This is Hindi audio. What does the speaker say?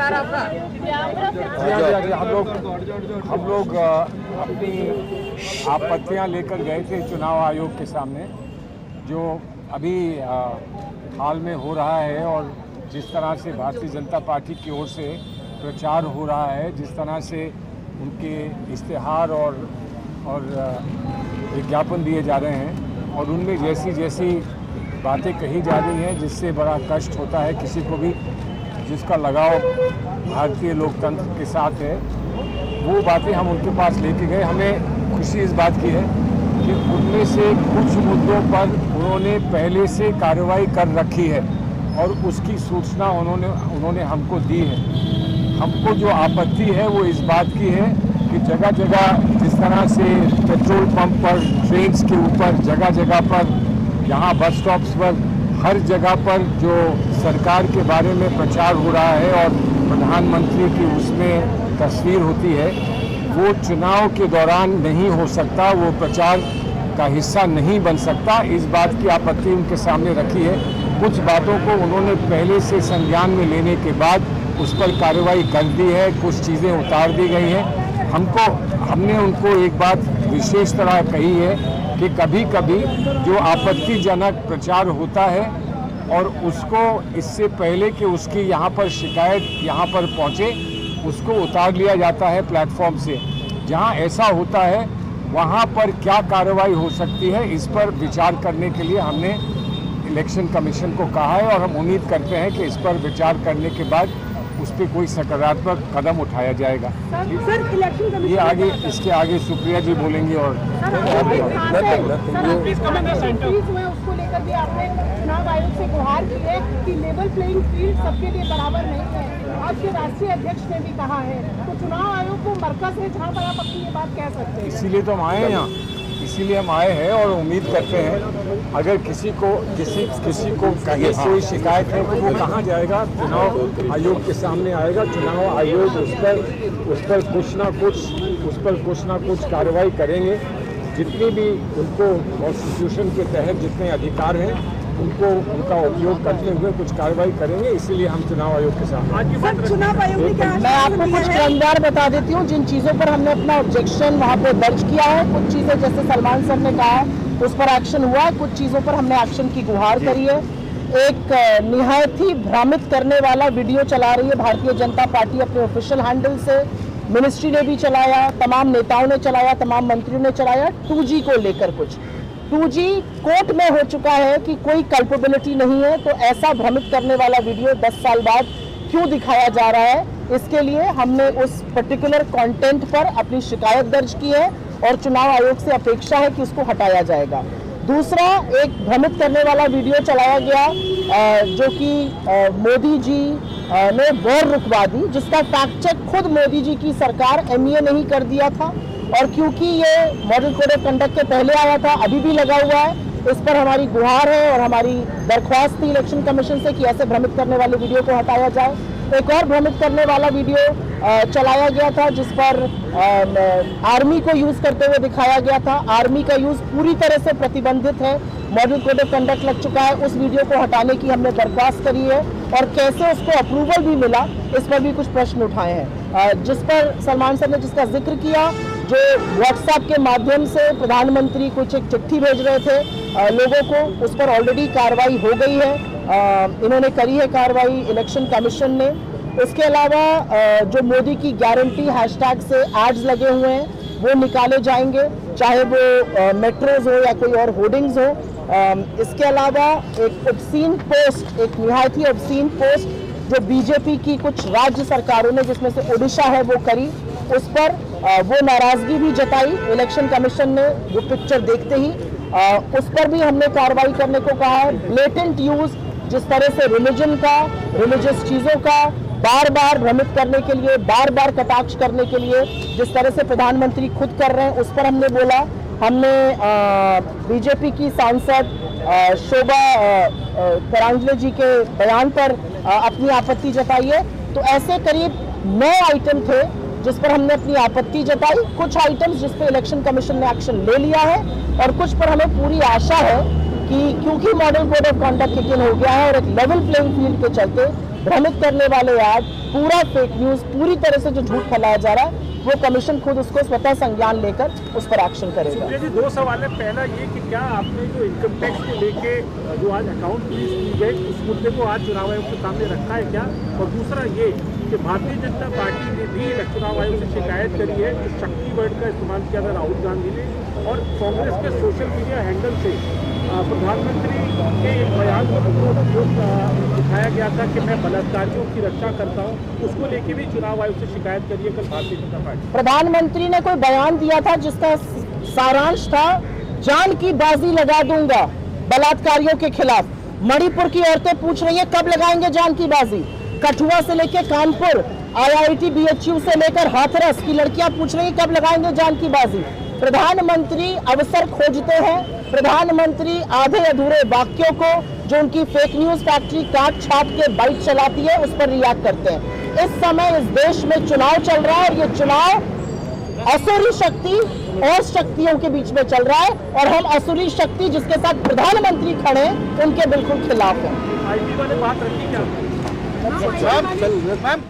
विचार आपका? हम लोग अपनी आपत्तियां लेकर गए थे चुनाव आयोग के सामने, जो अभी हाल में हो रहा है और जिस तरह से भारतीय जनता पार्टी की ओर से प्रचार हो रहा है, जिस तरह से उनके इश्तेहार और विज्ञापन दिए जा रहे हैं और उनमें जैसी जैसी बातें कही जा रही हैं जिससे बड़ा कष्ट होता है किसी को भी जिसका लगाव भारतीय लोकतंत्र के साथ है, वो बातें हम उनके पास लेके गए। हमें खुशी इस बात की है कि उनमें से कुछ मुद्दों पर उन्होंने पहले से कार्रवाई कर रखी है और उसकी सूचना उन्होंने हमको दी है। हमको जो आपत्ति है वो इस बात की है कि जगह जगह जिस तरह से पेट्रोल पंप पर, ट्रेन के ऊपर, जगह जगह पर, यहाँ बस स्टॉप्स पर, हर जगह पर जो सरकार के बारे में प्रचार हो रहा है और प्रधानमंत्री की उसमें तस्वीर होती है, वो चुनाव के दौरान नहीं हो सकता, वो प्रचार का हिस्सा नहीं बन सकता। इस बात की आपत्ति उनके सामने रखी है। कुछ बातों को उन्होंने पहले से संज्ञान में लेने के बाद उस पर कार्रवाई कर दी है, कुछ चीज़ें उतार दी गई हैं। हमने उनको एक बात विशेष तरह कही है कि कभी कभी जो आपत्तिजनक प्रचार होता है और उसको इससे पहले कि उसकी यहाँ पर शिकायत यहाँ पर पहुँचे, उसको उतार लिया जाता है प्लेटफॉर्म से। जहाँ ऐसा होता है वहाँ पर क्या कार्रवाई हो सकती है, इस पर विचार करने के लिए हमने इलेक्शन कमीशन को कहा है और हम उम्मीद करते हैं कि इस पर विचार करने के बाद उस पर कोई सकारात्मक कदम उठाया जाएगा। सर, इलेक्शन कमीशन ये आगे इसके आगे सुप्रिया जी बोलेंगे। और उसको लेकर भी आपने चुनाव आयोग से गुहार की है कि लेवल प्लेइंग फील्ड सबके लिए बराबर नहीं है। आपके राष्ट्रीय अध्यक्ष ने भी कहा है, तो चुनाव आयोग को मरकज है जहाँ पर आप अपनी ये बात कह सकते हैं। इसीलिए तो हम आए हैं यहाँ, इसीलिए हम आए हैं और उम्मीद करते हैं अगर किसी को कहीं कोई शिकायत है तो वो कहाँ जाएगा, चुनाव आयोग के सामने आएगा। चुनाव आयोग उस पर कुछ ना कुछ कार्रवाई करेंगे। जितनी भी उनको कॉन्स्टिट्यूशन के तहत जितने अधिकार हैं उनको उनका उपयोग करते हुए कुछ कार्रवाई करेंगे। इसीलिए हम चुनाव आयोग के सामने। चुनाव आयोग ने क्या, मैं आपको कुछ क्रमवार बता देती हूँ जिन चीज़ों पर हमने अपना ऑब्जेक्शन वहाँ पे दर्ज किया है। कुछ चीज़ें जैसे सलमान सर ने कहा उस पर एक्शन हुआ है, कुछ चीज़ों पर हमने एक्शन की गुहार करी है। एक निहायत ही भ्रमित करने वाला वीडियो चला रही है भारतीय जनता पार्टी अपने ऑफिशियल हैंडल से। मिनिस्ट्री ने भी चलाया, तमाम नेताओं ने चलाया, तमाम मंत्रियों ने चलाया 2G को लेकर। कुछ 2G कोर्ट में हो चुका है कि कोई कल्पेबिलिटी नहीं है, तो ऐसा भ्रमित करने वाला वीडियो 10 साल बाद क्यों दिखाया जा रहा है, इसके लिए हमने उस पर्टिकुलर कंटेंट पर अपनी शिकायत दर्ज की है और चुनाव आयोग से अपेक्षा है कि उसको हटाया जाएगा। दूसरा, एक भ्रमित करने वाला वीडियो चलाया गया जो कि मोदी जी ने वॉर रुकवा दी, जिसका फैक्ट चेक खुद मोदी जी की सरकार MEA नहीं कर दिया था। और क्योंकि ये मॉडल कोड ऑफ कंडक्ट के पहले आया था, अभी भी लगा हुआ है, इस पर हमारी गुहार है और हमारी दरख्वास्त थी इलेक्शन कमीशन से कि ऐसे भ्रमित करने वाले वीडियो को हटाया जाए। एक और भ्रमित करने वाला वीडियो चलाया गया था जिस पर आर्मी को यूज़ करते हुए दिखाया गया था। आर्मी का यूज़ पूरी तरह से प्रतिबंधित है, मॉडल कोड ऑफ कंडक्ट लग चुका है। उस वीडियो को हटाने की हमने दरख्वास्त करी है और कैसे उसको अप्रूवल भी मिला, इस पर भी कुछ प्रश्न उठाए हैं। जिस पर सलमान सर ने जिसका जिक्र किया, जो व्हाट्सएप के माध्यम से प्रधानमंत्री कुछ एक चिट्ठी भेज रहे थे लोगों को, उस पर ऑलरेडी कार्रवाई हो गई है। इन्होंने करी है कार्रवाई इलेक्शन कमीशन ने। इसके अलावा जो मोदी की गारंटी हैशटैग से एड्स लगे हुए हैं वो निकाले जाएंगे, चाहे वो मेट्रोज हो या कोई और होर्डिंग्स हो। इसके अलावा एक ऑब्सीन पोस्ट, एक निहायत ही ऑब्सीन पोस्ट जो बीजेपी की कुछ राज्य सरकारों ने, जिसमें से ओडिशा है, वो करी, उस पर वो नाराजगी भी जताई इलेक्शन कमीशन ने वो पिक्चर देखते ही। उस पर भी हमने कार्रवाई करने को कहा है। ब्लेटेंट यूज, जिस तरह से रिलीजन का, रिलीजियस चीज़ों का बार बार भ्रमित करने के लिए, बार बार कटाक्ष करने के लिए जिस तरह से प्रधानमंत्री खुद कर रहे हैं, उस पर हमने बोला। हमने बीजेपी की सांसद शोभा करांजले जी के बयान पर अपनी आपत्ति जताई है। तो ऐसे करीब 9 आइटम थे जिस पर हमने अपनी आपत्ति जताई। कुछ आइटम्स जिस पर इलेक्शन कमीशन ने एक्शन ले लिया है और कुछ पर हमें पूरी आशा है कि क्योंकि model code of conduct kick in हो गया है और एक लेवल प्लेइंग फील्ड के चलते भ्रमित करने वाले ऐड, पूरा फेक न्यूज, पूरी तरह से जो झूठ फैलाया जा रहा है, वो कमीशन खुद उसको स्वतः संज्ञान लेकर उस पर एक्शन करेगा। सुप्रिया जी, 2 सवाल है। पहला ये कि क्या आपने जो इनकम टैक्स को लेके जो आज अकाउंट फ्रीज की गए, उस मुद्दे को आज चुनाव आयोग के सामने रखा है क्या? और दूसरा ये कि भारतीय जनता पार्टी ने भी चुनाव आयोग से शिकायत करी है कि शक्ति वर्ड का इस्तेमाल किया था राहुल गांधी ने, और कांग्रेस के सोशल मीडिया हैंडल से प्रधानमंत्री के एक बयान को दिखाया गया था कि मैं बलात्कारियों की रक्षा करता हूं, उसको लेके भी चुनाव आयोग से शिकायत करी है कल भारतीय जनता पार्टी। प्रधानमंत्री ने कोई बयान दिया था जिसका सारांश था जान की बाजी लगा दूंगा बलात्कारियों के खिलाफ। मणिपुर की औरतें पूछ रही हैं कब लगाएंगे जान की बाजी। कठुआ से लेकर कानपुर, IIT BHU से लेकर हाथरस की लड़कियां पूछ रही हैं कब लगाएंगे जान की बाजी। प्रधानमंत्री अवसर खोजते हैं, प्रधानमंत्री आधे अधूरे वाक्यों को जो उनकी फेक न्यूज फैक्ट्री काट छाट के बाइट चलाती है उस पर रिएक्ट करते हैं। इस समय इस देश में चुनाव चल रहा है और ये चुनाव असुरी शक्ति और शक्तियों के बीच में चल रहा है, और हम असुरी शक्ति जिसके साथ प्रधानमंत्री खड़े हैं उनके बिल्कुल खिलाफ हैं। IT वाले बात रखी क्या? मैम